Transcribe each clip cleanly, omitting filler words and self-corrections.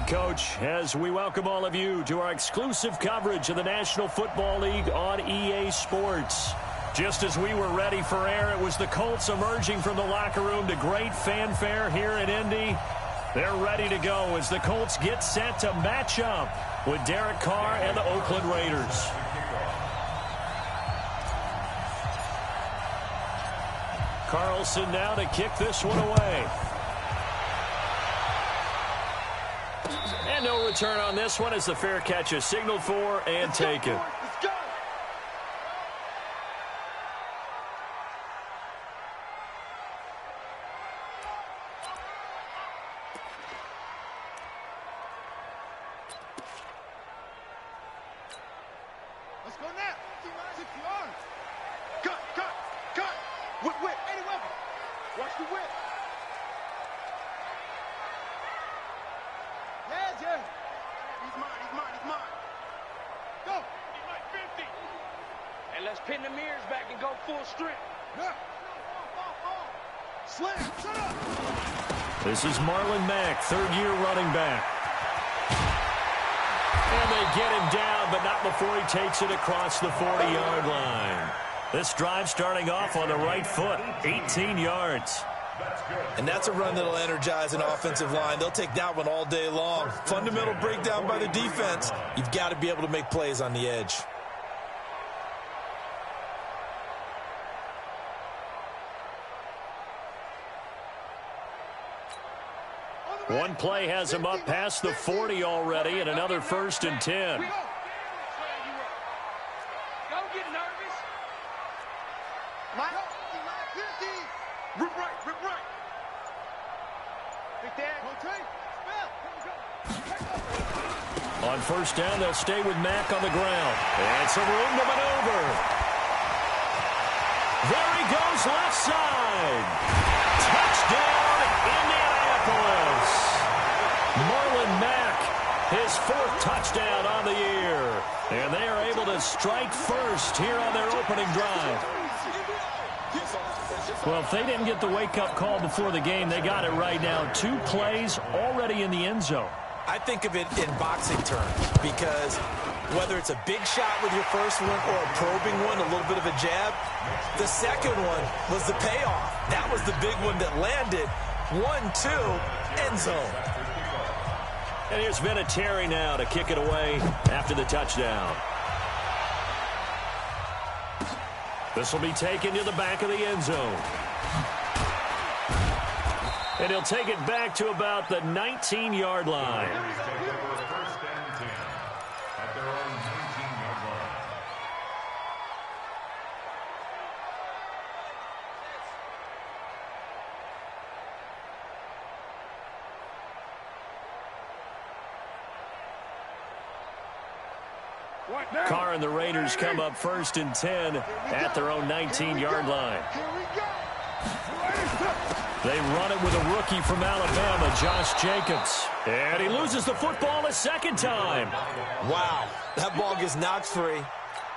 Coach, as we welcome all of you to our exclusive coverage of the National Football League on EA Sports. Just as we were ready for air, it was the Colts emerging from the locker room to great fanfare here in Indy. They're ready to go as the Colts get set to match up with Derek Carr and the Oakland Raiders. Carlson now to kick this one away. And no return on this one as the fair catch is signaled for and taken. Let's go now. 6 yards. Cut. Whip. Any weapon. Watch the whip. Yeah. He's mine. Go. He's like 50. And let's pin the mirrors back and go full strength. Yeah. Slam. Shut up. This is Marlon Mack, third-year running back. And they get him down, but not before he takes it across the 40-yard line. This drive starting off on the right foot, 18 yards. And that's a run that'll energize an offensive line. They'll take that one all day long. Fundamental breakdown by the defense. You've got to be able to make plays on the edge. One play has him up past the 40 already, and another 1st and 10. Don't get nervous. Rip right. Big Dan. On 1st down, they'll stay with Mack on the ground. And some room to maneuver. There he goes, left side. Touchdown, Indianapolis. Marlon Mack, his 4th touchdown on the year. And they are able to strike first here on their opening drive. Well, if they didn't get the wake-up call before the game, they got it right now. 2 plays already in the end zone. I think of it in boxing terms because whether it's a big shot with your first one or a probing one, a little bit of a jab, the second one was the payoff. That was the big one that landed. 1-2, end zone. And here's Vinatieri now to kick it away after the touchdown. This will be taken to the back of the end zone. And he'll take it back to about the 19-yard line. Carr and the Raiders come up 1st and 10 at their own 19-yard line. They run it with a rookie from Alabama, Josh Jacobs. And he loses the football a second time. Wow, that ball gets knocked free,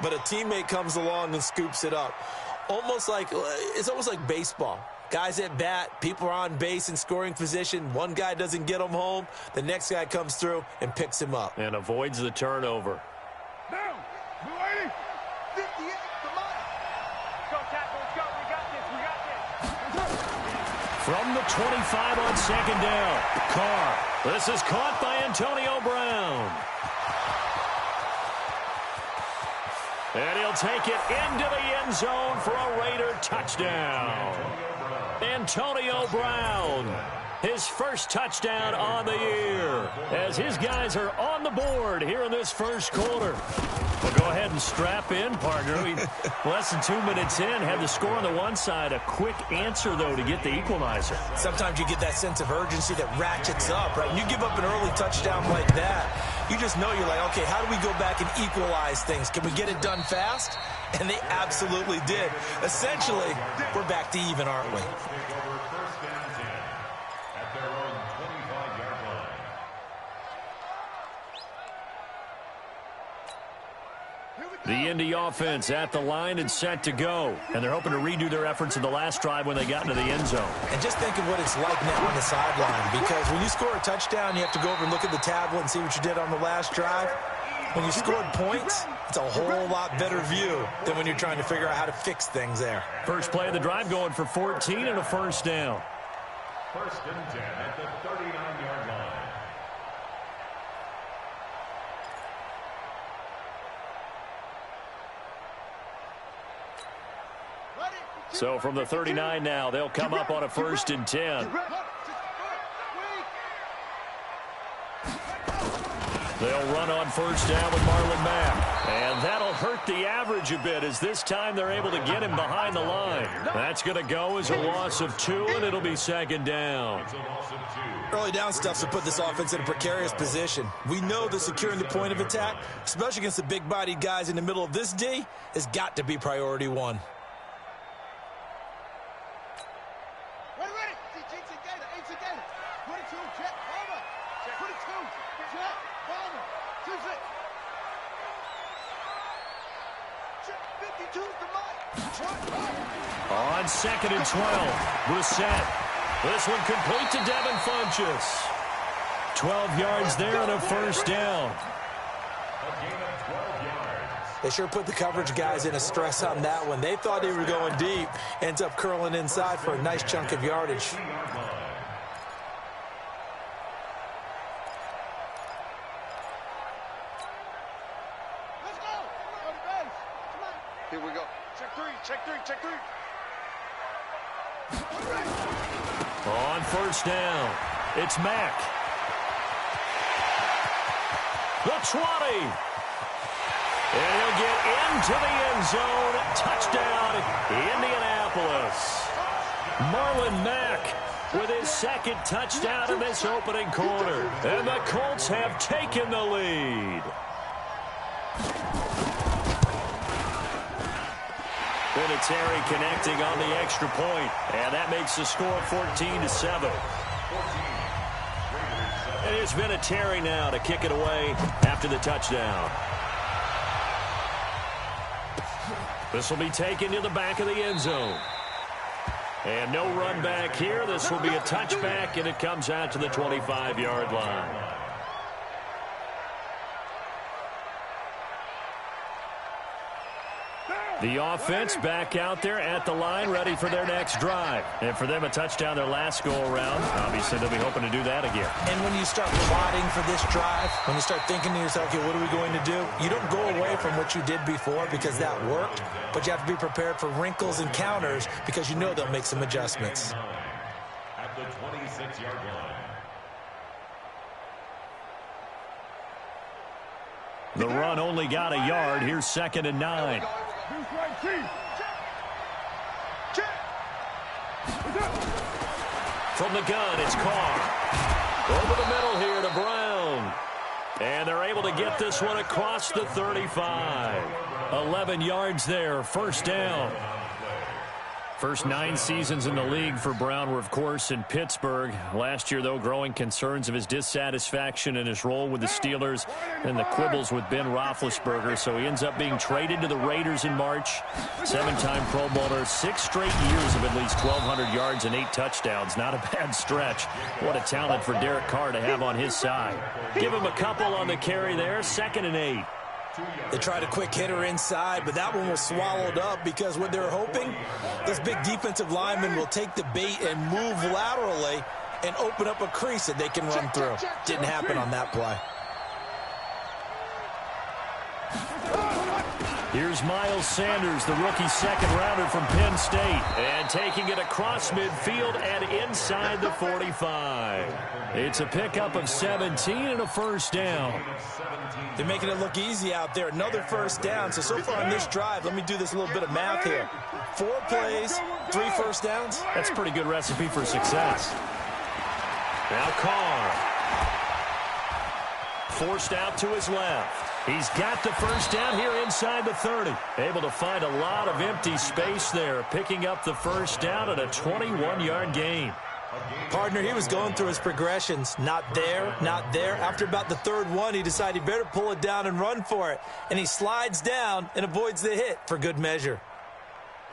but a teammate comes along and scoops it up. It's almost like baseball. Guys at bat, people are on base in scoring position. One guy doesn't get him home. The next guy comes through and picks him up. And avoids the turnover. Down. 58. Come on. Go, tackle. Let's go. We got this. From the 25 on 2nd down, Carr. This is caught by Antonio Brown. And he'll take it into the end zone for a Raider touchdown. Antonio Brown, his 1st touchdown on the year, as his guys are on the board here in this 1st quarter. Well, go ahead and strap in, partner. Less than 2 minutes in, had the score on the one side. A quick answer, though, to get the equalizer. Sometimes you get that sense of urgency that ratchets up, right? You give up an early touchdown like that, you just know you're like, okay, how do we go back and equalize things? Can we get it done fast? And they absolutely did. Essentially, we're back to even, aren't we? The Indy offense at the line and set to go. And they're hoping to redo their efforts in the last drive when they got into the end zone. And just think of what it's like now on the sideline, because when you score a touchdown, you have to go over and look at the tablet and see what you did on the last drive. When you scored points, it's a whole lot better view than when you're trying to figure out how to fix things there. First play of the drive going for 14 and a first down. First and 10 at the 39-yard line. So from the 39 now, they'll come up on a first and 10. They'll run on first down with Marlon Mack. And that'll hurt the average a bit, as this time they're able to get him behind the line. That's going to go as a loss of 2, and it'll be second down. Early down stuff's to put this offense in a precarious position. We know that securing the point of attack, especially against the big-bodied guys in the middle of this D, has got to be priority one. On second and 12, Brissett. This one complete to Devin Funchess. 12 yards there and a first down. They sure put the coverage guys in a stress on that one. They thought they were going deep. Ends up curling inside for a nice chunk of yardage. Here we go. Check three, check three, check three. On first down, it's Mack. The 20. And he'll get into the end zone. Touchdown, Indianapolis. Marlon Mack with his second touchdown in this opening quarter. And the Colts have taken the lead. Vinatieri connecting on the extra point, and that makes the score 14-7. And it's Vinatieri now to kick it away after the touchdown. This will be taken to the back of the end zone. And no run back here. This will be a touchback, and it comes out to the 25-yard line. The offense back out there at the line, ready for their next drive. And for them, a touchdown their last go-around. Obviously, they'll be hoping to do that again. And when you start plotting for this drive, when you start thinking to yourself, okay, what are we going to do? You don't go away from what you did before because that worked, but you have to be prepared for wrinkles and counters because you know they'll make some adjustments. At the 26-yard line. The run only got a yard. Here's second and 9. From the gun, it's Carr. Over the middle here to Brown. And they're able to get this one across the 35. 11 yards there, first down. First 9 seasons in the league for Brown were, of course, in Pittsburgh. Last year, though, growing concerns of his dissatisfaction in his role with the Steelers and the quibbles with Ben Roethlisberger. So he ends up being traded to the Raiders in March. 7-time Pro Bowler, 6 straight years of at least 1,200 yards and 8 touchdowns. Not a bad stretch. What a talent for Derek Carr to have on his side. Give him a couple on the carry there, second and 8. They tried a quick hitter inside, but that one was swallowed up because what they're hoping, this big defensive lineman will take the bait and move laterally and open up a crease that they can run through. Didn't happen on that play. Here's Miles Sanders, the rookie second-rounder from Penn State. And taking it across midfield and inside the 45. It's a pickup of 17 and a first down. They're making it look easy out there. Another first down. So far on this drive, let me do this little bit of math here. 4 plays, 3 first downs. That's a pretty good recipe for success. Now Carr. Forced out to his left. He's got the first down here inside the 30. Able to find a lot of empty space there, picking up the first down at a 21-yard gain. Partner, he was going through his progressions. Not there, not there. After about the third one, he decided he better pull it down and run for it. And he slides down and avoids the hit for good measure.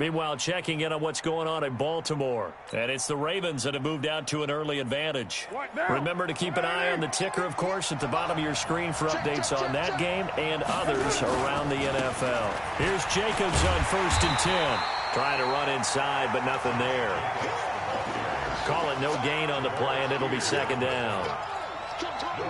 Meanwhile, checking in on what's going on in Baltimore. And it's the Ravens that have moved out to an early advantage. Remember to keep an eye on the ticker, of course, at the bottom of your screen for updates on that game and others around the NFL. Here's Jacobs on 1st and 10. Trying to run inside, but nothing there. Call it no gain on the play, and it'll be 2nd down.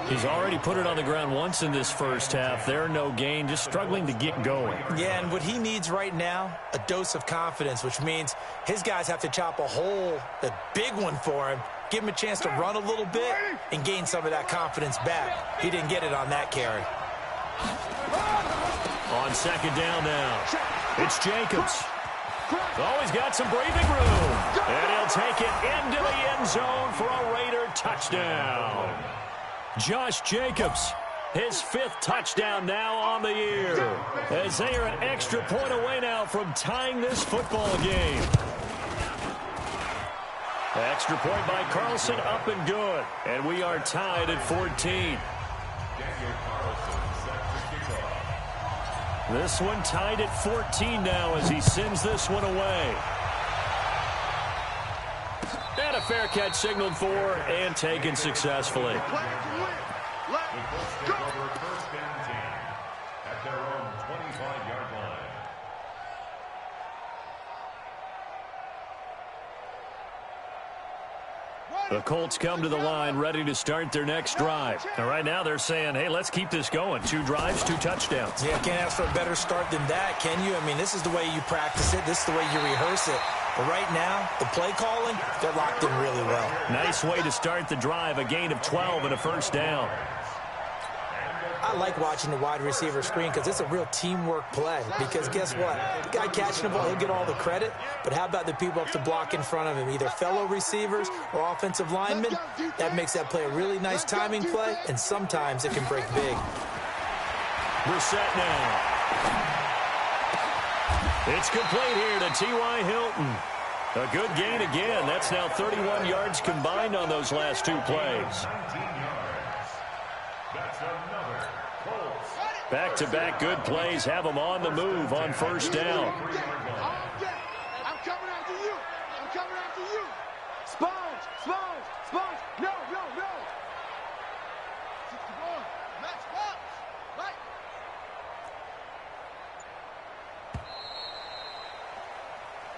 He's already put it on the ground once in this first half. There, no gain, just struggling to get going. Yeah, and what he needs right now, a dose of confidence, which means his guys have to chop a big one for him, give him a chance to run a little bit, and gain some of that confidence back. He didn't get it on that carry. On 2nd down now, it's Jacobs. He's got some breathing room. And he'll take it into the end zone for a Raider touchdown. Josh Jacobs, his 5th touchdown now on the year, as they are an extra point away now from tying this football game. Extra point by Carlson, up and good. And we are tied at 14. This one tied at 14 now as he sends this one away. And a fair catch signaled for and taken successfully. The Colts take over 1st and 10 at their own 25-yard line. The Colts come to the line ready to start their next drive. And right now they're saying, hey, let's keep this going. 2 drives, 2 touchdowns. Yeah, can't ask for a better start than that, can you? I mean, this is the way you practice it. This is the way you rehearse it. But right now, the play calling, they're locked in really well. Nice way to start the drive. A gain of 12 and a 1st down. I like watching the wide receiver screen because it's a real teamwork play. Because guess what? The guy catching the ball, he'll get all the credit. But how about the people up to block in front of him, either fellow receivers or offensive linemen? That makes that play a really nice timing play, and sometimes it can break big. Brissett now. It's complete here to T.Y. Hilton. A good gain again. That's now 31 yards combined on those last 2 plays. Back-to-back good plays have them on the move on 1st down. I'm coming after you. I'm coming after you. Sponge, sponge, sponge. No, no, no. 61. Max Fox. Right.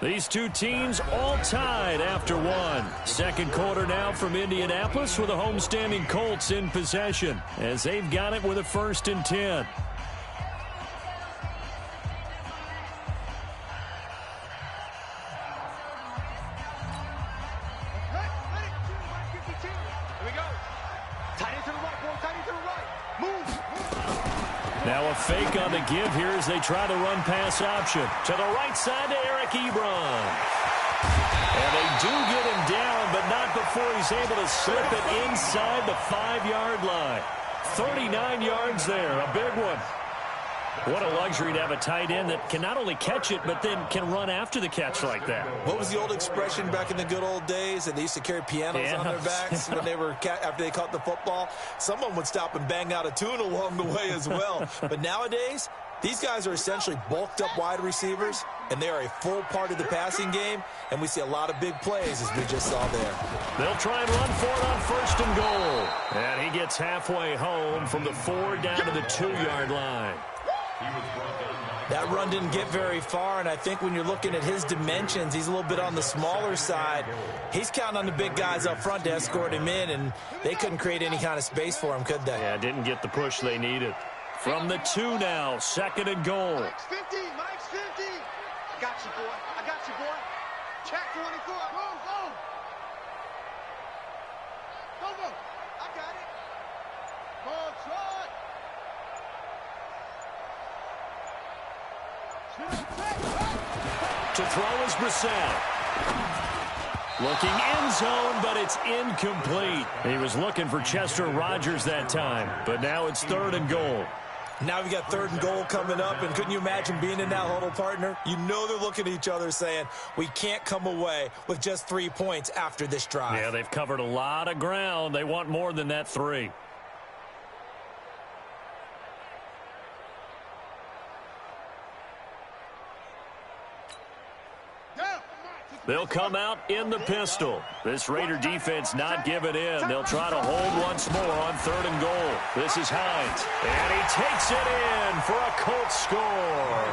These 2 teams all tied after 1. 2nd quarter now from Indianapolis with the homestanding Colts in possession as they've got it with a 1st and 10. Now a fake on the give here as they try to run pass option. To the right side to Eric Ebron. And they do get him down, but not before he's able to slip it inside the 5-yard line. 39 yards there, a big one. What a luxury to have a tight end that can not only catch it, but then can run after the catch like that. What was the old expression back in the good old days? And they used to carry pianos on their backs when they were after they caught the football. Someone would stop and bang out a tune along the way as well. But nowadays, these guys are essentially bulked up wide receivers, and they are a full part of the passing game, and we see a lot of big plays as we just saw there. They'll try and run for it on 1st and goal. And he gets halfway home from the 4 down to the 2-yard line. That run didn't get very far, and I think when you're looking at his dimensions, he's a little bit on the smaller side. He's counting on the big guys up front to escort him in, and they couldn't create any kind of space for him, could they? Yeah, didn't get the push they needed. From the 2 now, 2nd and goal. Mike's 50. Mike's 50. I got you, boy. I got you, boy. Check 24. Go, go. Go, go. I got it. Ball shot. To throw is Brissett. Looking end zone, but it's incomplete. He was looking for Chester Rogers that time, but now it's 3rd and goal. Now we got 3rd and goal coming up, and couldn't you imagine being in that huddle, partner? You know they're looking at each other saying, we can't come away with just 3 points after this drive. Yeah, they've covered a lot of ground. They want more than that 3. They'll come out in the pistol. This Raider defense not giving in. They'll try to hold once more on 3rd and goal. This is Hines. And he takes it in for a Colts score.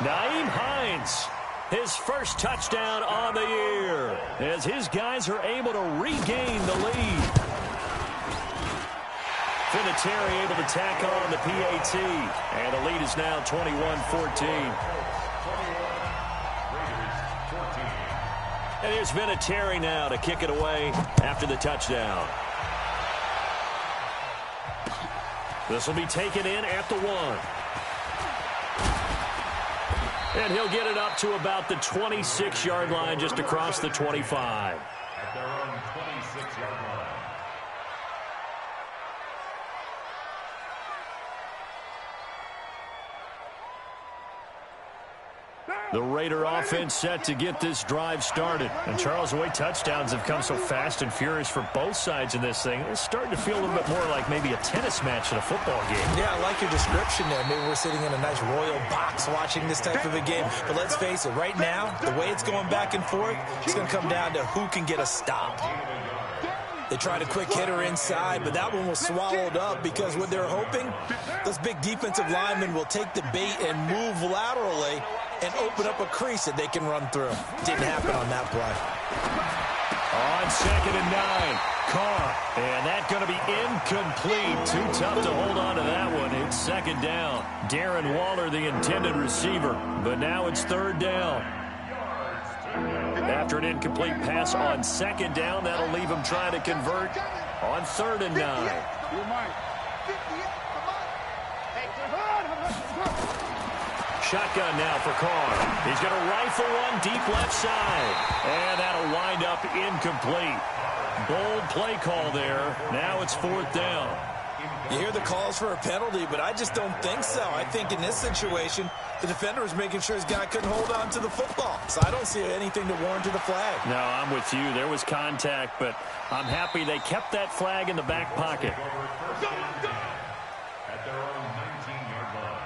Nyheim Hines, his first touchdown on the year, as his guys are able to regain the lead. Vinatieri able to tack on the PAT. And the lead is now 21-14. And here's Vinatieri now to kick it away after the touchdown. This will be taken in at the 1. And he'll get it up to about the 26-yard line, just across the 25. At their own 26-yard line. The Raider offense set to get this drive started. And, Charles, the way touchdowns have come so fast and furious for both sides in this thing, it's starting to feel a little bit more like maybe a tennis match in a football game. Yeah, I like your description there. Maybe we're sitting in a nice royal box watching this type of a game. But let's face it, right now, the way it's going back and forth, it's going to come down to who can get a stop. They tried a quick hitter inside, but that one was swallowed up because what they're hoping, those big defensive linemen will take the bait and move laterally and open up a crease that they can run through. Didn't happen on that play. On 2nd and 9, Carr. And that's going to be incomplete. Too tough to hold on to that one. It's 2nd down. Darren Waller, the intended receiver. But now it's 3rd down. After an incomplete pass on 2nd down, that'll leave him trying to convert on 3rd and 9. Shotgun now for Carr. He's going to rifle one deep left side. And that'll wind up incomplete. Bold play call there. Now it's 4th down. You hear the calls for a penalty, but I just don't think so. I think in this situation, the defender was making sure his guy couldn't hold on to the football. So I don't see anything to warrant the flag. No, I'm with you. There was contact, but I'm happy they kept that flag in the back pocket. At their own 19-yard line.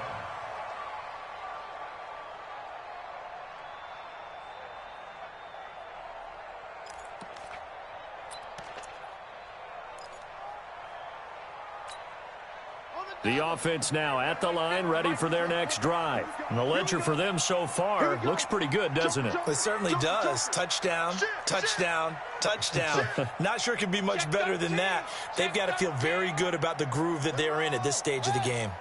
The offense now at the line, ready for their next drive. And the ledger for them so far looks pretty good, doesn't it? It certainly does. Touchdown, touchdown, touchdown. Not sure it can be much better than that. They've got to feel very good about the groove that they're in at this stage of the game.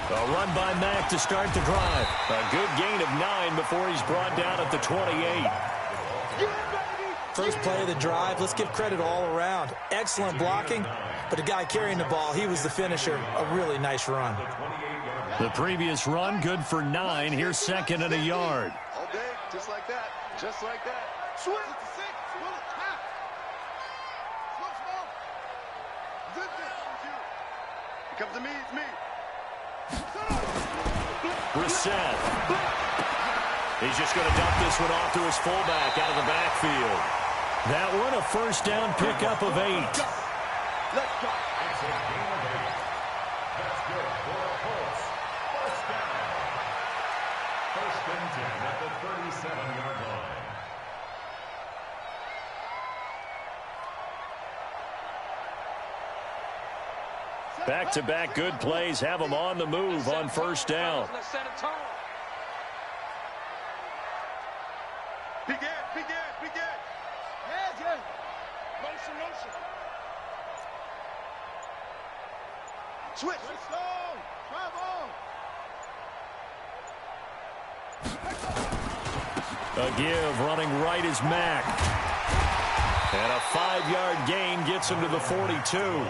A run by Mack to start the drive. A good gain of 9 before he's brought down at the 28. First play of the drive, let's give credit all around. Excellent blocking, but the guy carrying the ball, he was the finisher. A really nice run. The previous run, good for 9. Here's 2nd and a yard. All day, just like that. Just like that. Swing. Six. Will it tap. Slow, small. Good. It comes to me. It's me. Brissett. He's just going to dump this one off to his fullback out of the backfield. That one, a first down pickup of 8. Let's go. It's a gain of 8. That's good for the Colts. First down. 1st and 10 at the 37-yard line. Back-to-back good plays have them on the move on first down. Begin. Yeah. Motion. Switch. Let's go. Travel. A give, running right is Mack. And a 5-yard gain gets him to the 42.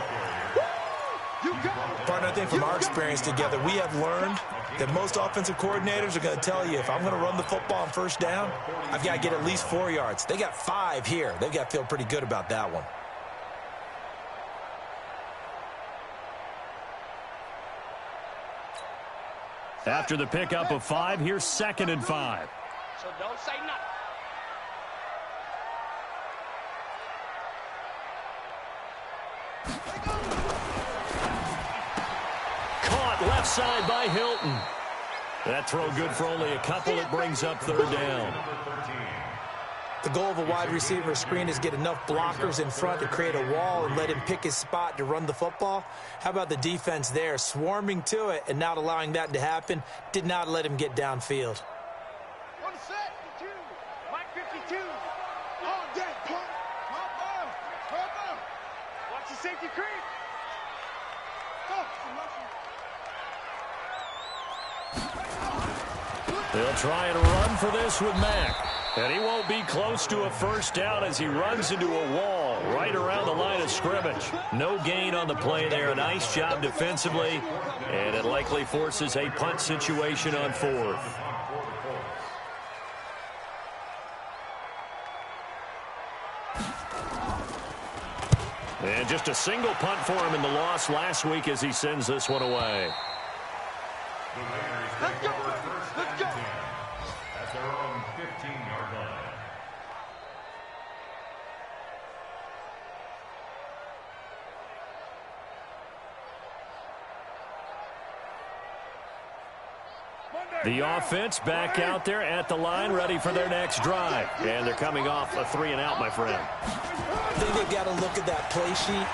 Partner, I think from our experience together, we have learned that most offensive coordinators are going to tell you, if I'm going to run the football on first down, I've got to get at least 4 yards. They got 5 here. They've got to feel pretty good about that one. After the pickup of 5, here's 2nd and 5. So don't say nothing. Caught left side by Hilton. That throw good for only a couple. It brings up 3rd down. The goal of a wide receiver screen is get enough blockers in front to create a wall and let him pick his spot to run the football. How about the defense there, swarming to it and not allowing that to happen? Did not let him get downfield. One set, 2. Mike 52. On deck, pump. Pump. Watch the safety creep. They'll try and run for this with Mack. And he won't be close to a 1st down as he runs into a wall right around the line of scrimmage. No gain on the play there. Nice job defensively. And it likely forces a punt situation on 4th. And just a single punt for him in the loss last week as he sends this one away. Let's go. Let's go. At their own 15-yard line. The offense back out there at the line, ready for their next drive. And they're coming off a 3-and-out, my friend. I think they've got to look at that play sheet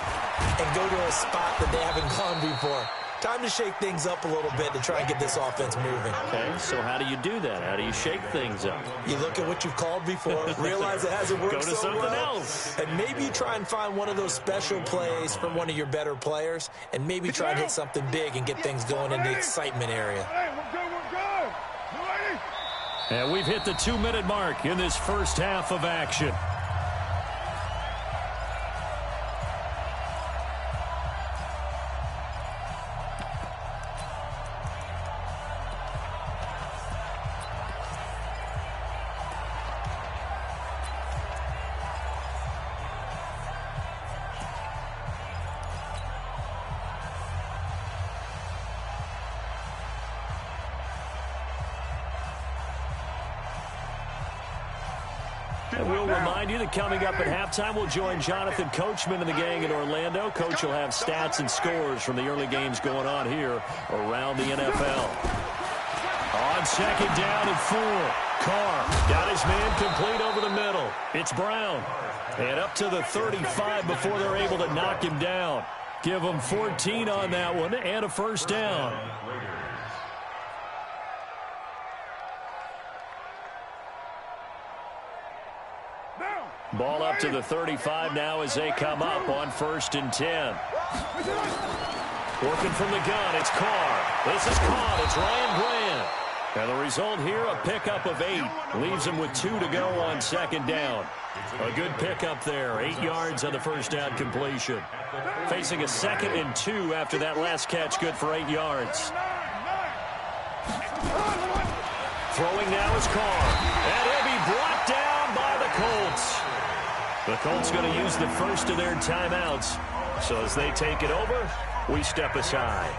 and go to a spot that they haven't gone before. Time to shake things up a little bit to try and get this offense moving. Okay, so how do you do that? How do you shake things up? You look at what you've called before, realize it hasn't worked Go to so something well, else. and maybe you try and find one of those special plays from one of your better players, and maybe try and hit something big and get things going in the excitement area. Hey, we're good. You ready? And we've hit the 2-minute mark in this first half of action. And we'll remind you that coming up at halftime, we'll join Jonathan Coachman and the gang in Orlando. Coach will have stats and scores from the early games going on here around the NFL. On 2nd down and 4. Carr got his man complete over the middle. It's Brown. And up to the 35 before they're able to knock him down. Give them 14 on that one and a 1st down. Ball up to the 35 now as they come up on 1st and 10. Working from the gun, it's Carr. This is caught. It's Ryan Grant. And the result here, a pickup of 8. Leaves him with 2 to go on 2nd down. A good pickup there. 8 yards on the 1st down completion. Facing a 2nd and 2 after that last catch, good for 8 yards. Throwing now is Carr. And he'll be brought down by the Colts. The Colts going to use the first of their timeouts. So as they take it over, we step aside.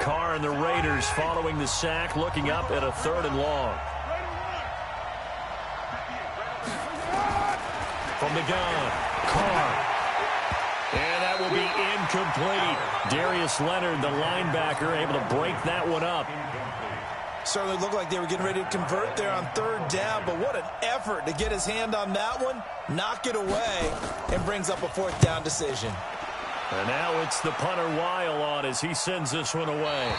Carr and the Raiders following the sack, looking up at a 3rd and long. From the gun, Carr. And that will be incomplete. Darius Leonard, the linebacker, able to break that one up. Certainly looked like they were getting ready to convert there on 3rd down, but what an effort to get his hand on that one, knock it away, and brings up a 4th down decision. And now it's the punter Weil on as he sends this one away.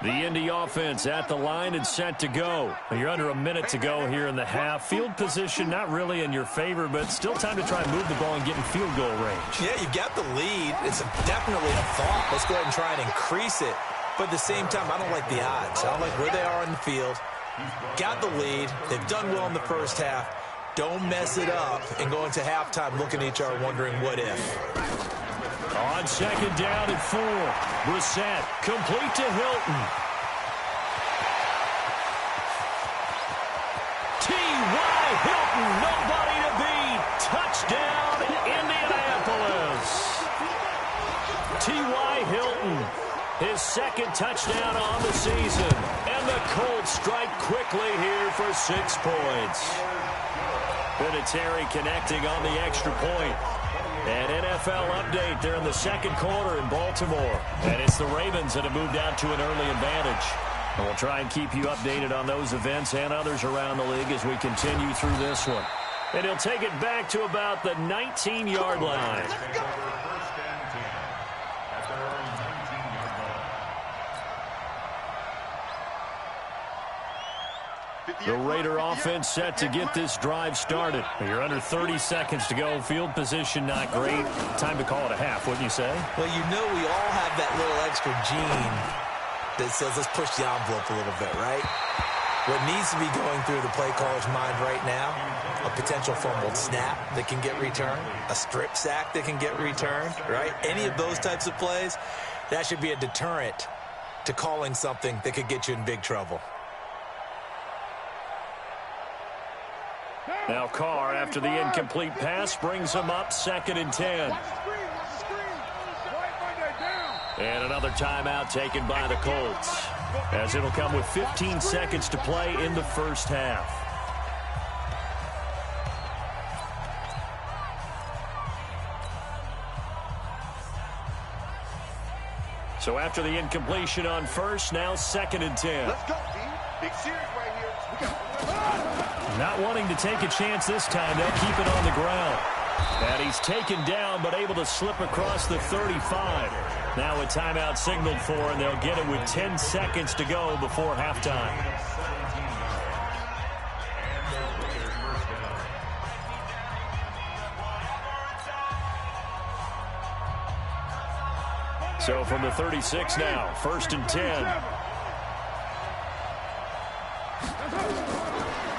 The Indy offense at the line and set to go. You're under a minute to go here in the half. Field position not really in your favor, but still time to try and move the ball and get in field goal range. Yeah, you got the lead. It's definitely a thought. Let's go ahead and try and increase it. But at the same time, I don't like the odds. I don't like where they are in the field. Got the lead. They've done well in the first half. Don't mess it up and go into halftime looking at each other wondering what if. On second down and 4, Brissett complete to Hilton. T.Y. Hilton, nobody to beat. Touchdown, Indianapolis. T.Y. Hilton, his second touchdown on the season. And the Colts strike quickly here for 6 points. Vinatieri connecting on the extra point. An NFL update there in the second quarter in Baltimore. And it's the Ravens that have moved out to an early advantage. And we'll try and keep you updated on those events and others around the league as we continue through this one. And he'll take it back to about the 19-yard line. The Raider offense set to get this drive started. You're under 30 seconds to go. Field position not great. Time to call it a half, wouldn't you say? Well, you know we all have that little extra gene that says let's push the envelope a little bit, right? What needs to be going through the play caller's mind right now, a potential fumbled snap that can get returned, a strip sack that can get returned, right? Any of those types of plays, that should be a deterrent to calling something that could get you in big trouble. Now Carr, after the incomplete pass, brings him up 2nd and 10. And another timeout taken by the Colts, as it'll come with 15 seconds to play in the first half. So after the incompletion on first, now 2nd and 10. Let's go, D. Big series right here. We got Not wanting to take a chance this time, they'll keep it on the ground. And he's taken down, but able to slip across the 35. Now a timeout signaled for, and they'll get it with 10 seconds to go before halftime. So from the 36 now, 1st and 10.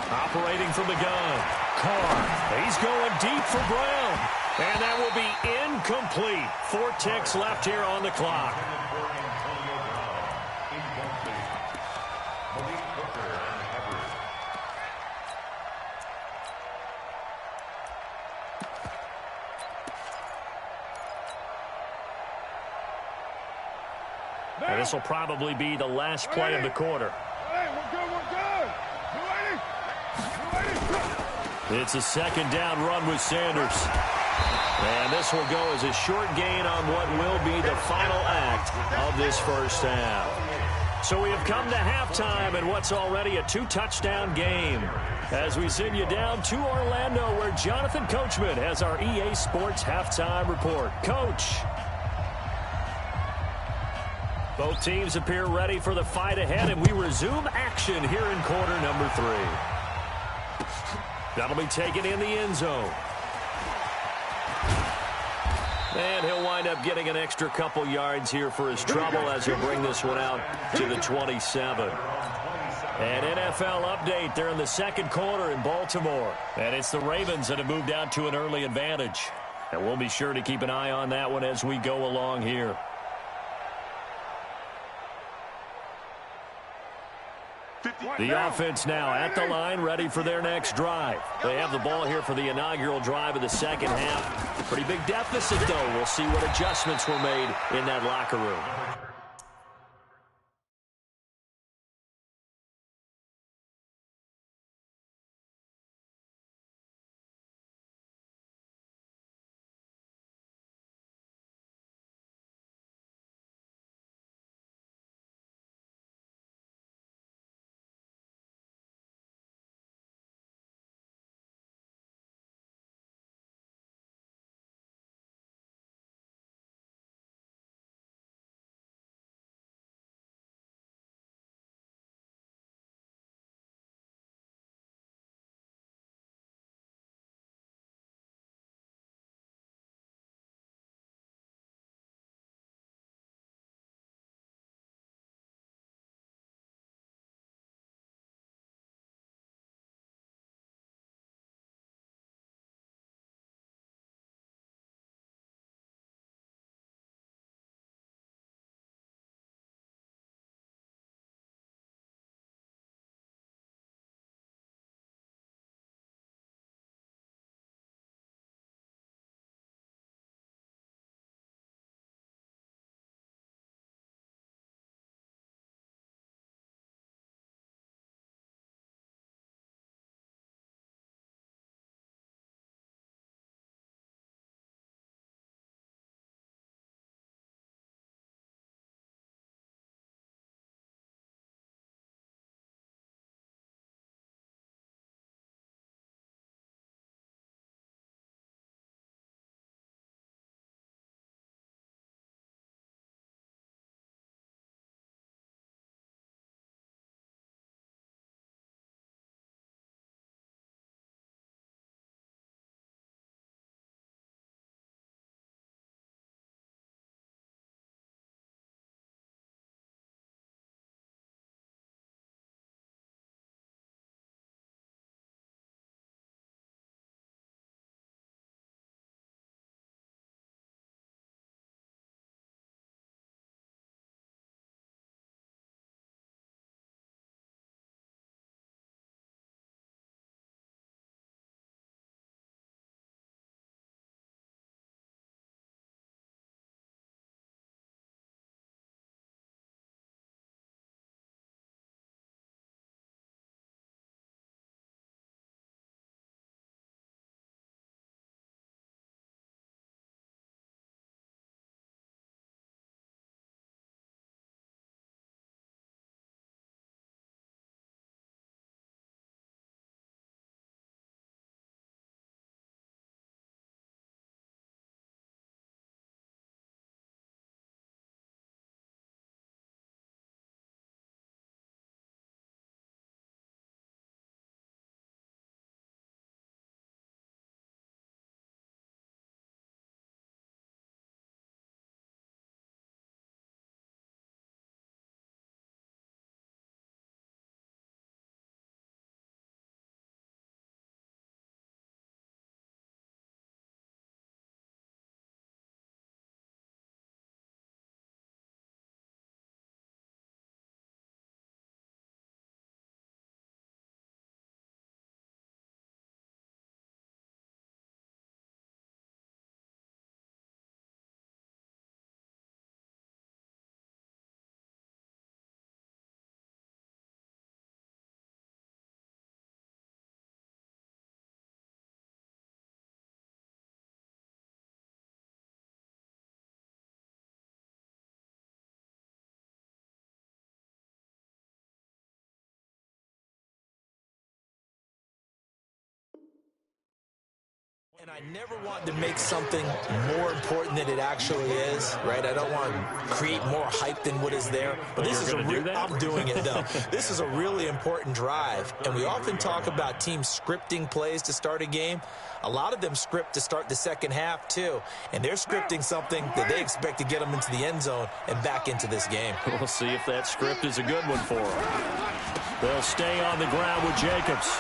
Operating from the gun. Carr, he's going deep for Brown. And that will be incomplete. 4 ticks left here on the clock. And this will probably be the last play of the quarter. Hey, we're good, we're good. It's a 2nd down run with Sanders. And this will go as a short gain on what will be the final act of this first half. So we have come to halftime in what's already a 2-touchdown game, as we send you down to Orlando, where Jonathan Coachman has our EA Sports halftime report. Coach. Both teams appear ready for the fight ahead, and we resume action here in quarter number 3. That'll be taken in the end zone. And he'll wind up getting an extra couple yards here for his trouble as he'll bring this one out to the 27. An NFL update there in the second quarter in Baltimore. And it's the Ravens that have moved out to an early advantage. And we'll be sure to keep an eye on that one as we go along here. The offense now at the line, ready for their next drive. They have the ball here for the inaugural drive of the second half. Pretty big deficit, though. We'll see what adjustments were made in that locker room. And I never want to make something more important than it actually is, right? I don't want to create more hype than what is there. But this is I'm doing it, though. This is a really important drive. And we often talk about teams scripting plays to start a game. A lot of them script to start the second half, too. And they're scripting something that they expect to get them into the end zone and back into this game. We'll see if that script is a good one for them. They'll stay on the ground with Jacobs.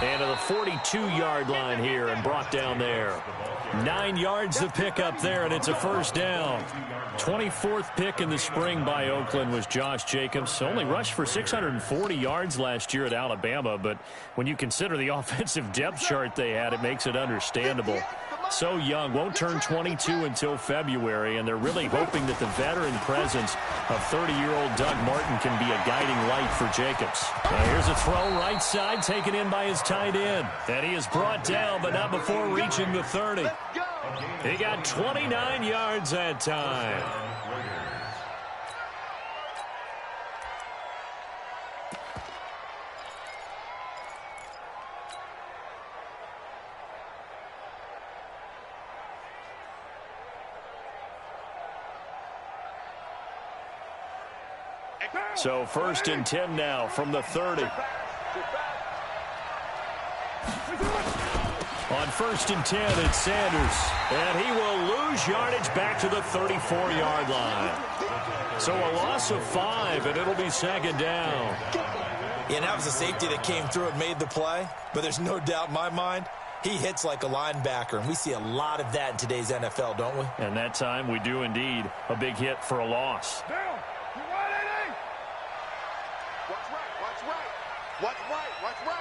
And to the 42-yard line here and brought down there. 9 yards of pickup there, and it's a first down. 24th pick in the spring by Oakland was Josh Jacobs. Only rushed for 640 yards last year at Alabama, but when you consider the offensive depth chart they had, it makes it understandable. So young, won't turn 22 until February, and they're really hoping that the veteran presence of 30-year-old Doug Martin can be a guiding light for Jacobs. Here's a throw right side, taken in by his tight end. And he is brought down, but not before reaching the 30. He got 29 yards that time. So 1st and 10 now from the 30. On 1st and 10, it's Sanders. And he will lose yardage back to the 34-yard line. So a loss of 5, and it'll be 2nd down. Yeah, and that was a safety that came through and made the play. But there's no doubt in my mind, he hits like a linebacker. And we see a lot of that in today's NFL, don't we? And that time we do indeed. A big hit for a loss. Let's go. Let's go.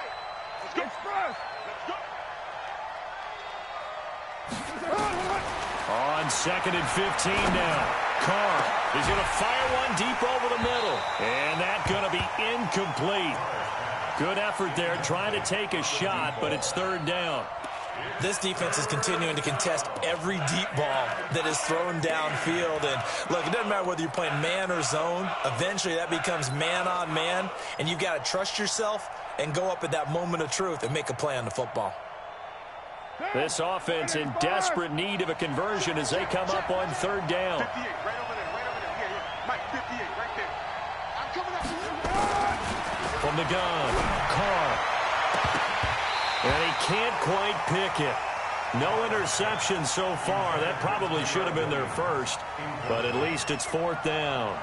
On 2nd and 15 now. Carr is going to fire one deep over the middle. And that's going to be incomplete. Good effort there trying to take a shot, but it's 3rd down. This defense is continuing to contest every deep ball that is thrown downfield. And, look, it doesn't matter whether you're playing man or zone. Eventually that becomes man on man, and you've got to trust yourself and go up at that moment of truth and make a play on the football. This offense in desperate need of a conversion as they come up on 3rd down. 58, right over there, yeah. Mike, 58, right there. I'm coming up. From the gun, Carr. And he can't quite pick it. No interception so far. That probably should have been their first, but at least it's 4th down.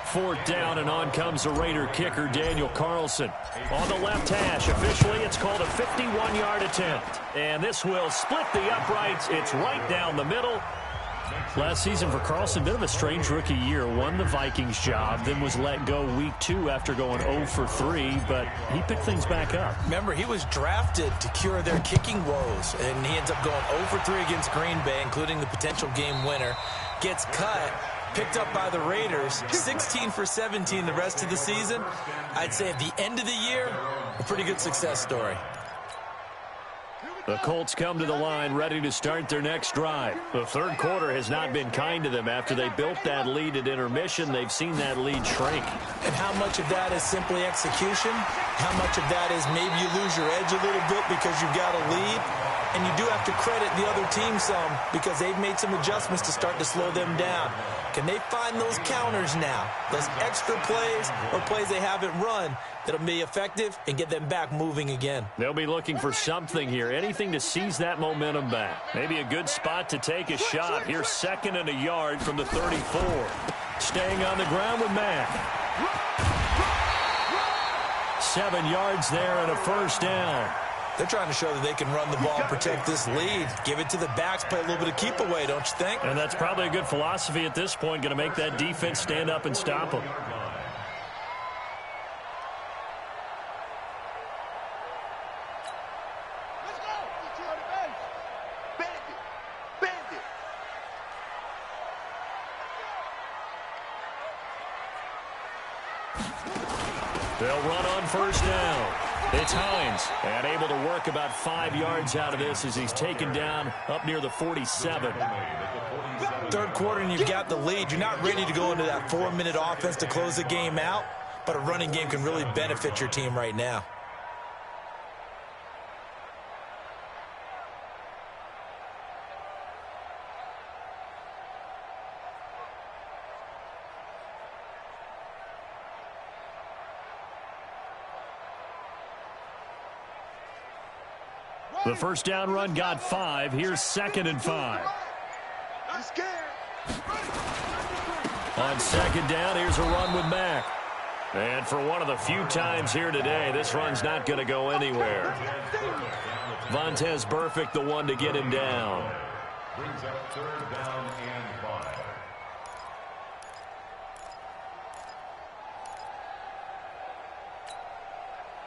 4th down, and on comes the Raider kicker, Daniel Carlson. On the left hash, officially it's called a 51-yard attempt. And this will split the uprights. It's right down the middle. Last season for Carlson, bit of a strange rookie year. Won the Vikings job, then was let go week 2 after going 0 for 3, but he picked things back up. Remember, he was drafted to cure their kicking woes, and he ends up going 0 for 3 against Green Bay, including the potential game winner. Gets cut, picked up by the Raiders, 16 for 17 the rest of the season. I'd say at the end of the year, a pretty good success story. The Colts come to the line ready to start their next drive. The 3rd quarter has not been kind to them. After they built that lead at intermission, they've seen that lead shrink. And how much of that is simply execution? How much of that is maybe you lose your edge a little bit because you've got a lead? And you do have to credit the other team some because they've made some adjustments to start to slow them down. Can they find those counters now, those extra plays or plays they haven't run that'll be effective and get them back moving again? They'll be looking for something here, anything to seize that momentum back. Maybe a good spot to take a shot. Here's 2nd and a yard from the 34. Staying on the ground with Mack. 7 yards there and a first down. They're trying to show that they can run the ball and protect this lead. Give it to the backs, play a little bit of keep away, don't you think? And that's probably a good philosophy at this point, going to make that defense stand up and stop them. Let's go. Bend it. Bend it. They'll run on 1st down. It's Hines, and able to work about 5 yards out of this as he's taken down up near the 47. 3rd quarter and you've got the lead. You're not ready to go into that 4-minute offense to close the game out, but a running game can really benefit your team right now. The first down run got 5. Here's 2nd and 5. I'm scared. On 2nd down, here's a run with Mack. And for one of the few times here today, this run's not going to go anywhere. Vontaze Burfict, the one to get him down. Brings up 3rd down and 5.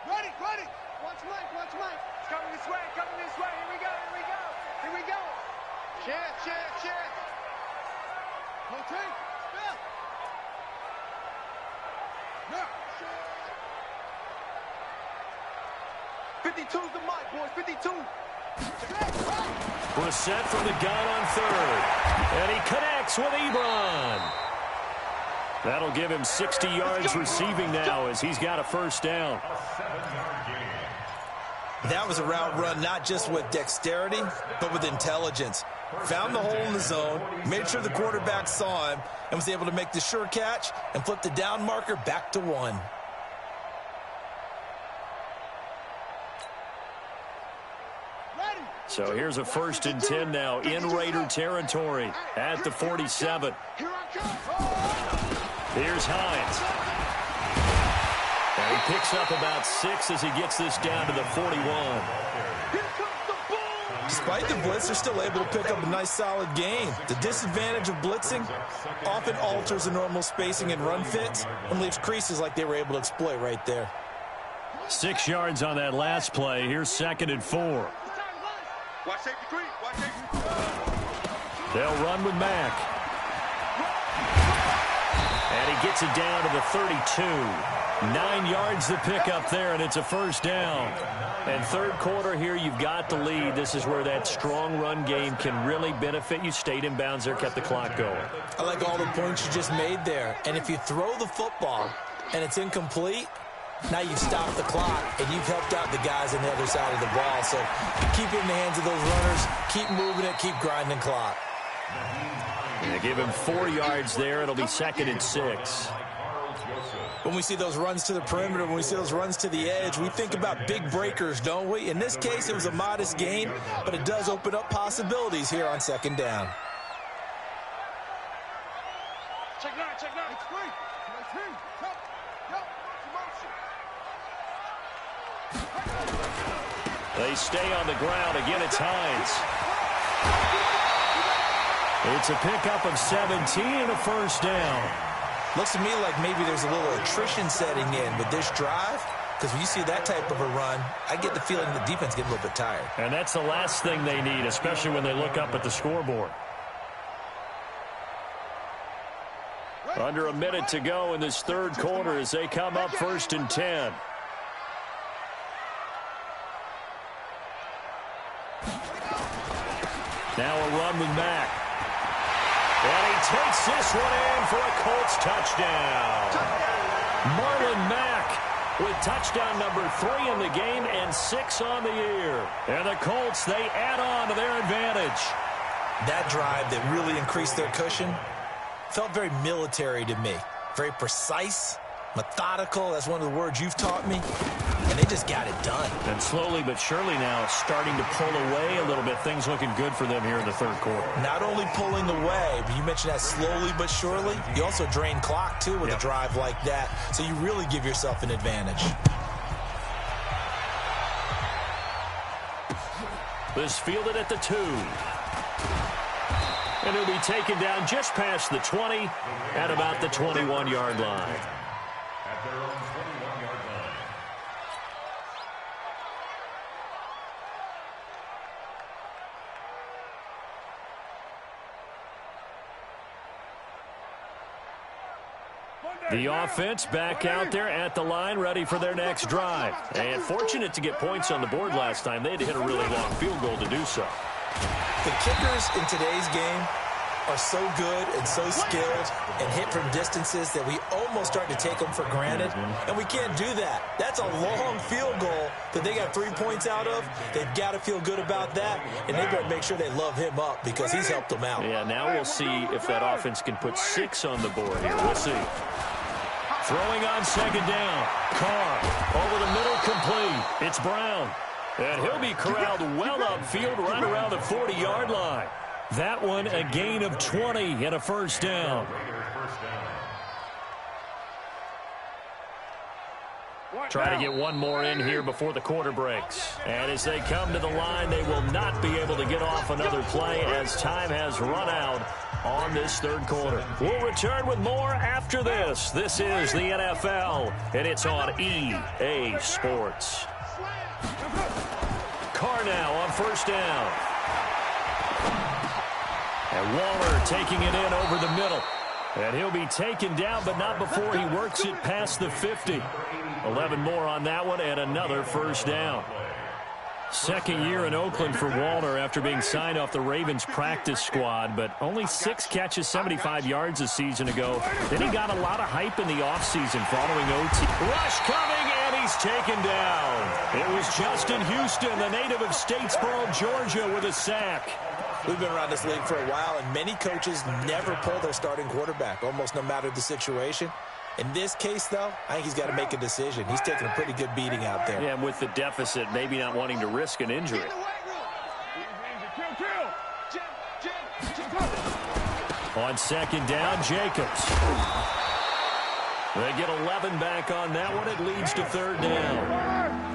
Ready. Watch Mike. It's coming this way, Here we go. Chance. Rotate. Step. Now. 52's the mic, boys. 52. Brissett from the gun on 3rd. And he connects with Ebron. That'll give him 60 yards receiving now as he's got a first down. A 7-yard gain. That was a route run not just with dexterity, but with intelligence. Found the hole in the zone, made sure the quarterback saw him, and was able to make the sure catch and flip the down marker back to 1. So here's a 1st and 10 now in Raider territory at the 47. Here I come. Here's Hines. And he picks up about 6 as he gets this down to the 41. Despite the blitz, they're still able to pick up a nice solid gain. The disadvantage of blitzing often alters the normal spacing and run fits and leaves creases like they were able to exploit right there. 6 yards on that last play. Here's 2nd and 4. Watch safety creep. They'll run with Mack. And he gets it down to the 32. 9 yards to pick up there, and it's a first down. And 3rd quarter here, you've got the lead. This is where that strong run game can really benefit you. Stayed in bounds there, kept the clock going. I like all the points you just made there. And if you throw the football and it's incomplete, now you've stopped the clock and you've helped out the guys on the other side of the ball. So keep it in the hands of those runners, keep moving it, keep grinding clock. And they give him 4 yards there. It'll be 2nd and 6. When we see those runs to the perimeter, when we see those runs to the edge, we think about big breakers, don't we? In this case, it was a modest gain, but it does open up possibilities here on 2nd down. Check 9. It's free. They stay on the ground. Again, it's Hines. It's a pickup of 17 and a first down. Looks to me like maybe there's a little attrition setting in with this drive, because when you see that type of a run, I get the feeling the defense getting a little bit tired. And that's the last thing they need, especially when they look up at the scoreboard. Under a minute to go in this 3rd quarter as they come up 1st and 10. Now a run with Mack. And he takes this one in for a Colts touchdown. Marlon Mack with touchdown number 3 in the game and 6 on the year. And the Colts, they add on to their advantage. That drive that really increased their cushion felt very military to me. Very precise, methodical. That's one of the words you've taught me. And they just got it done. And slowly but surely now starting to pull away a little bit. Things looking good for them here in the 3rd quarter. Not only pulling away, but you mentioned that slowly but surely. You also drain clock, too, with a drive like that. So you really give yourself an advantage. This fielded at the 2. And he'll be taken down just past the 20 at about the 21-yard line. At their own 21-yard line. The offense back out there at the line, ready for their next drive. And fortunate to get points on the board last time. They had to hit a really long field goal to do so. The kickers in today's game are so good and so skilled and hit from distances that we almost start to take them for granted. And we can't do that. That's a long field goal that they got 3 points out of. They've got to feel good about that, and they better make sure they love him up because he's helped them out. Yeah, now we'll see if that offense can put 6 on the board here. We'll see. Throwing on 2nd down. Carr over the middle, complete. It's Brown. And he'll be corralled well upfield right around the 40-yard line. That one a gain of 20 and a first down. Try to get one more in here before the quarter breaks. And as they come to the line, they will not be able to get off another play as time has run out on this third quarter. We'll return with more after this. This is the NFL, and it's on EA Sports. Carr now on first down. And Waller taking it in over the middle. And he'll be taken down, but not before he works it past the 50. 11 more on that one, and another first down. Second year in Oakland for Waller after being signed off the Ravens practice squad, but only 6 catches, 75 yards a season ago. Then he got a lot of hype in the offseason following OT. Rush coming, and he's taken down. It was Justin Houston, the native of Statesboro, Georgia, with a sack. We've been around this league for a while, and many coaches never pull their starting quarterback, almost no matter the situation. In this case, though, I think he's got to make a decision. He's taking a pretty good beating out there. Yeah, and with the deficit, maybe not wanting to risk an injury. On second down, Jacobs. They get 11 back on that one. It leads to third down.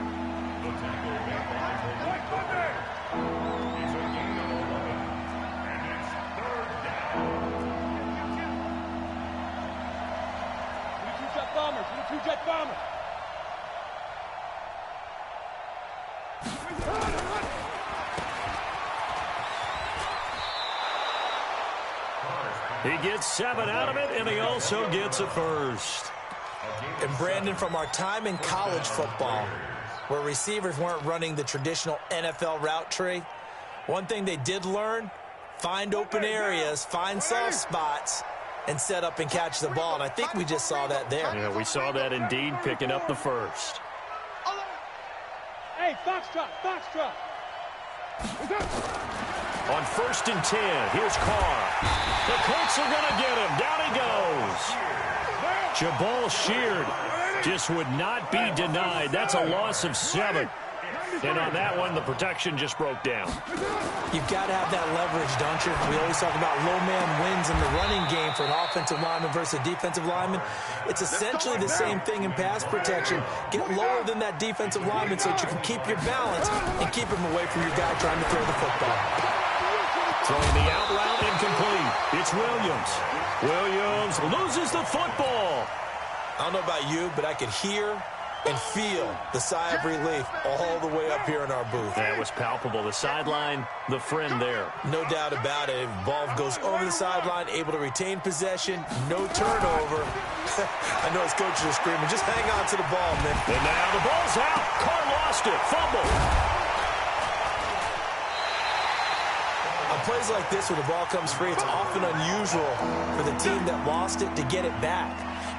Jet bomber. He gets 7 out of it, and he also gets a first. And Brandon, from our time in college football, where receivers weren't running the traditional NFL route tree, one thing they did learn, find open areas, find soft spots, and set up and catch the ball. And I think we just saw that there. Yeah, we saw that indeed, picking up the first. Hey, Foxtrot, Foxtrot. On first and 10, here's Carr. The Colts are going to get him. Down he goes. Jabal Sheard just would not be denied. That's a loss of 7. And on that one, the protection just broke down. You've got to have that leverage, don't you? We always talk about low man wins in the running game for an offensive lineman versus a defensive lineman. It's essentially the same thing in pass protection. Get lower than that defensive lineman so that you can keep your balance and keep him away from your guy trying to throw the football. Throwing the out route incomplete. It's Williams. Williams loses the football. I don't know about you, but I could hear and feel the sigh of relief all the way up here in our booth. That was palpable. The sideline, the friend there. No doubt about it. Ball goes over the sideline, able to retain possession, no turnover. I know his coaches are screaming, just hang on to the ball, man. And now the ball's out. Carr lost it. Fumble. On plays like this where the ball comes free, it's often unusual for the team that lost it to get it back.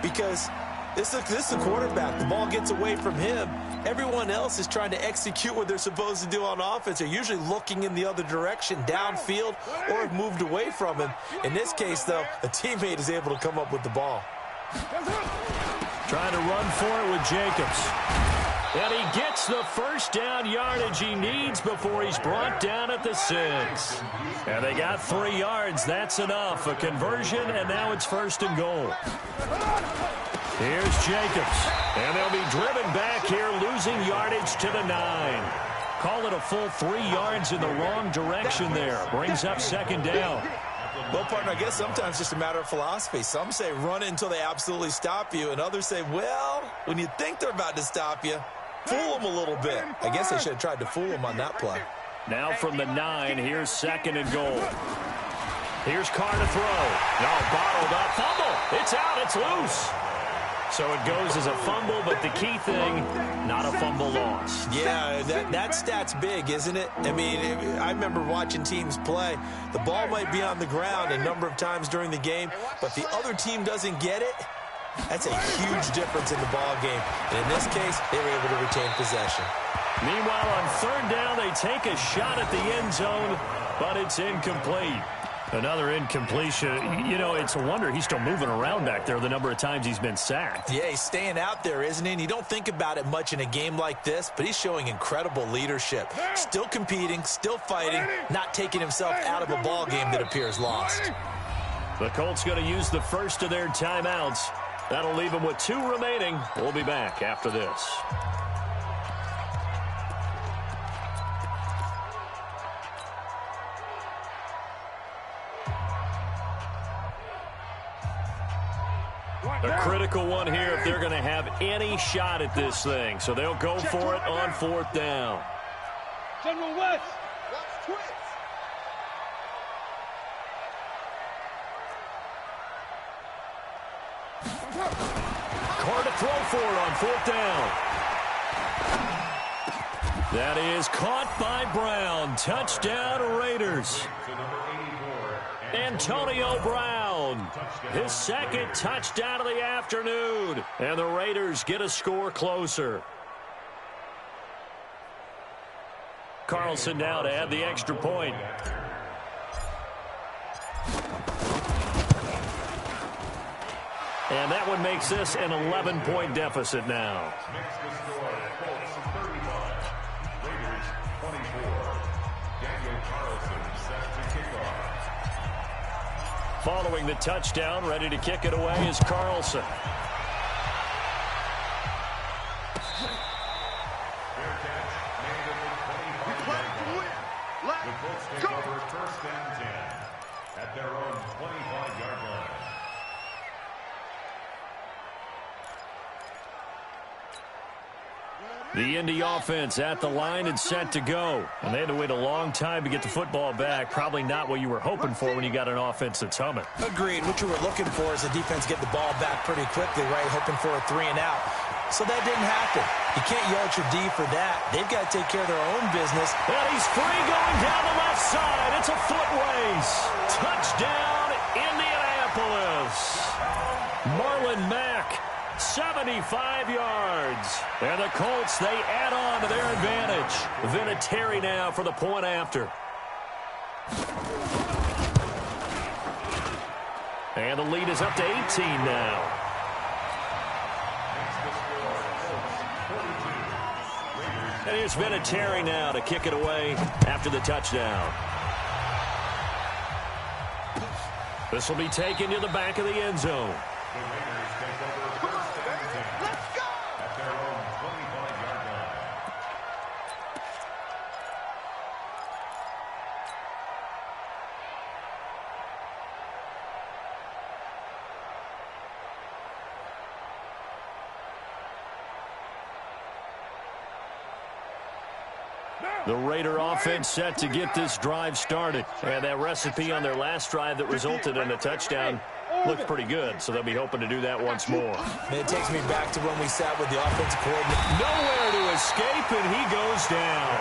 Because this is the quarterback. The ball gets away from him. Everyone else is trying to execute what they're supposed to do on offense. They're usually looking in the other direction, downfield, or have moved away from him. In this case, though, a teammate is able to come up with the ball. Trying to run for it with Jacobs. And he gets the first down yardage he needs before he's brought down at the 6. And they got 3 yards. That's enough. A conversion, and now it's first and goal. Here's Jacobs. And they'll be driven back here, losing yardage to the 9. Call it a full 3 yards in the wrong direction there. Brings up second down. Well, partner, I guess sometimes it's just a matter of philosophy. Some say run it until they absolutely stop you, and others say, well, when you think they're about to stop you, fool them a little bit. I guess they should have tried to fool them on that play. Now from the 9, here's second and goal. Here's Carr to throw. No, bottled up. Fumble. It's out. It's loose. So it goes as a fumble, but the key thing, not a fumble loss. Yeah, that stat's big, isn't it? I mean, I remember watching teams play. The ball might be on the ground a number of times during the game, but the other team doesn't get it. That's a huge difference in the ball game. And in this case, they were able to retain possession. Meanwhile, on third down, they take a shot at the end zone, but it's incomplete. Another incompletion. You know, it's a wonder he's still moving around back there the number of times he's been sacked. Yeah, he's staying out there, isn't he? And you don't think about it much in a game like this, but he's showing incredible leadership. Still competing, still fighting, not taking himself out of a ball game that appears lost. The Colts going to use the first of their timeouts. That'll leave them with 2 remaining. We'll be back after this. A critical one here if they're going to have any shot at this thing. So they'll go for it on 4th down. General West. Watch twist. Carr to throw for it on 4th down. That is caught by Brown. Touchdown Raiders. Antonio Brown, his 2nd touchdown of the afternoon. And the Raiders get a score closer. Carlson now to add the extra point. And that one makes this an 11-point deficit now. Makes the score Colts 35, Raiders 24. Daniel Carlson set to kick off. Following the touchdown, ready to kick it away is Carlson. Fair catch made at the 25-yard line. The Colts take over 1st and 10 at their own 25-yard line. The Indy offense at the line and set to go. And they had to wait a long time to get the football back. Probably not what you were hoping for when you got an offense that's humming. Agreed. What you were looking for is the defense get the ball back pretty quickly, right? Hoping for a 3 and out. So that didn't happen. You can't yell at your D for that. They've got to take care of their own business. And he's free going down the left side. It's a foot race. Touchdown, Indianapolis. Marlon Mack, 75 yards. And the Colts, they add on to their advantage. Vinatieri now for the point after. And the lead is up to 18 now. And here's Vinatieri now to kick it away after the touchdown. This will be taken to the back of the end zone. The Raiders take over 1st and 10 at their own 25-yard line. The Raider offense set to get this drive started. And that recipe on their last drive that resulted in a touchdown looked pretty good, so they'll be hoping to do that once more. And it takes me back to when we sat with the offensive coordinator. Nowhere to escape, and he goes down.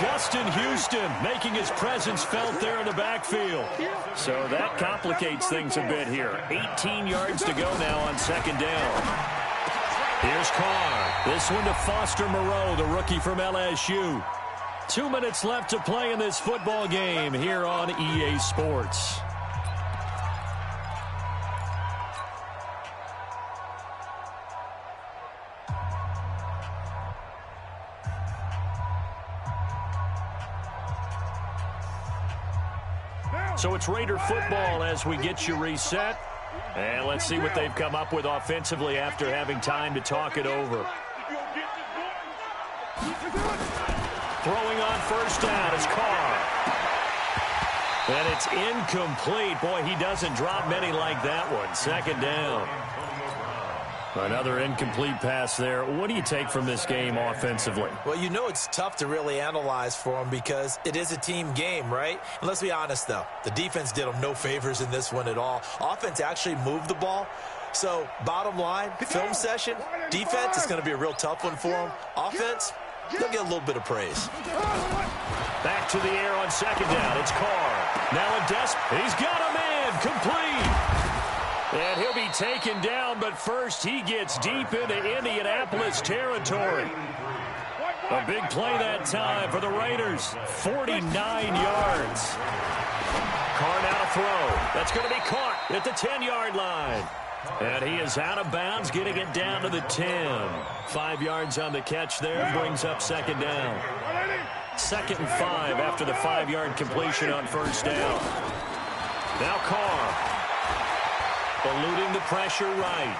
Justin Houston making his presence felt there in the backfield. So that complicates things a bit here. 18 yards to go now on 2nd down. Here's Carr. This one to Foster Moreau, the rookie from LSU. 2 minutes left to play in this football game here on EA Sports. So it's Raider football as we get you reset. And let's see what they've come up with offensively after having time to talk it over. Throwing on 1st down is Carr. And it's incomplete. Boy, he doesn't drop many like that one. 2nd down. Another incomplete pass there. What do you take from this game offensively? Well, you know it's tough to really analyze for them because it is a team game, right? And let's be honest, though. The defense did them no favors in this one at all. Offense actually moved the ball. So, bottom line, film session, defense is going to be a real tough one for them. Offense, they'll get a little bit of praise. Back to the air on 2nd down. It's Carr. Now a he's got a man. Complete. And he'll be taken down, but first he gets deep into Indianapolis territory. A big play that time for the Raiders. 49 yards. Carr now to throw. That's going to be caught at the 10-yard line. And he is out of bounds, getting it down to the 10. 5 yards on the catch there, brings up second down. 2nd and 5 after the 5-yard completion on first down. Now Carr, eluding the pressure right.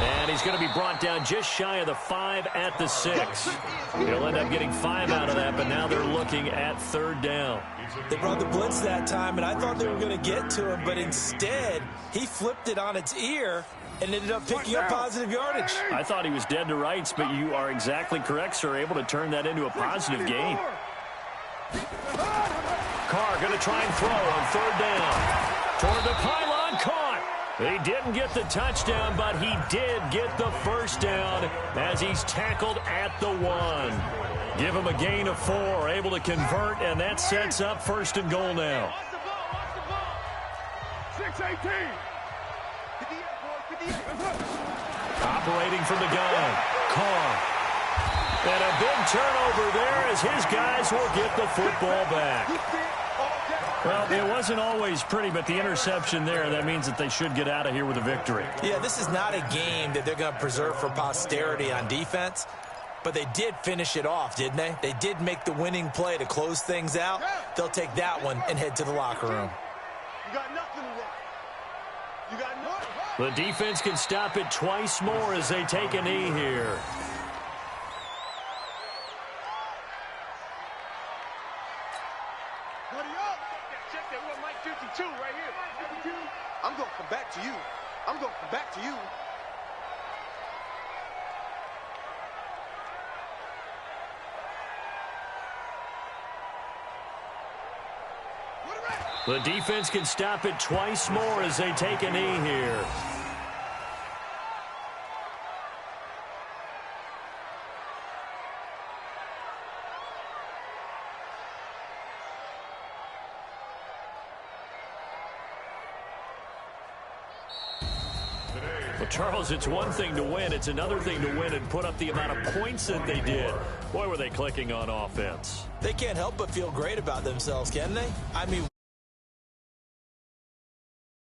And he's going to be brought down just shy of the 5 at the 6. He'll end up getting 5 out of that, but now they're looking at 3rd down. They brought the blitz that time, and I thought they were going to get to him, but instead he flipped it on its ear and ended up picking up positive yardage. I thought he was dead to rights, but you are exactly correct, sir. Able to turn that into a positive gain. Carr going to try and throw on 3rd down. Toward the pylon, caught. He didn't get the touchdown, but he did get the first down as he's tackled at the 1. Give him a gain of 4, able to convert, and that sets up 1st and goal now. Watch the ball. 6-18. Operating from the gun, Carr. And a big turnover there as his guys will get the football back. Well, it wasn't always pretty, but the interception there, that means that they should get out of here with a victory. Yeah, this is not a game that they're going to preserve for posterity on defense, but they did finish it off, didn't they? They did make the winning play to close things out. They'll take that one and head to the locker room. You got nothing to run. You got nothing. The defense can stop it twice more as they take a knee here. Check that one, Mike 52 right here. 52. I'm going to come back to you. I'm going to come back to you. The defense can stop it twice more as they take a knee here. Well, Charles, it's one thing to win. It's another thing to win and put up the amount of points that they did. Boy, were they clicking on offense. They can't help but feel great about themselves, can they? I mean,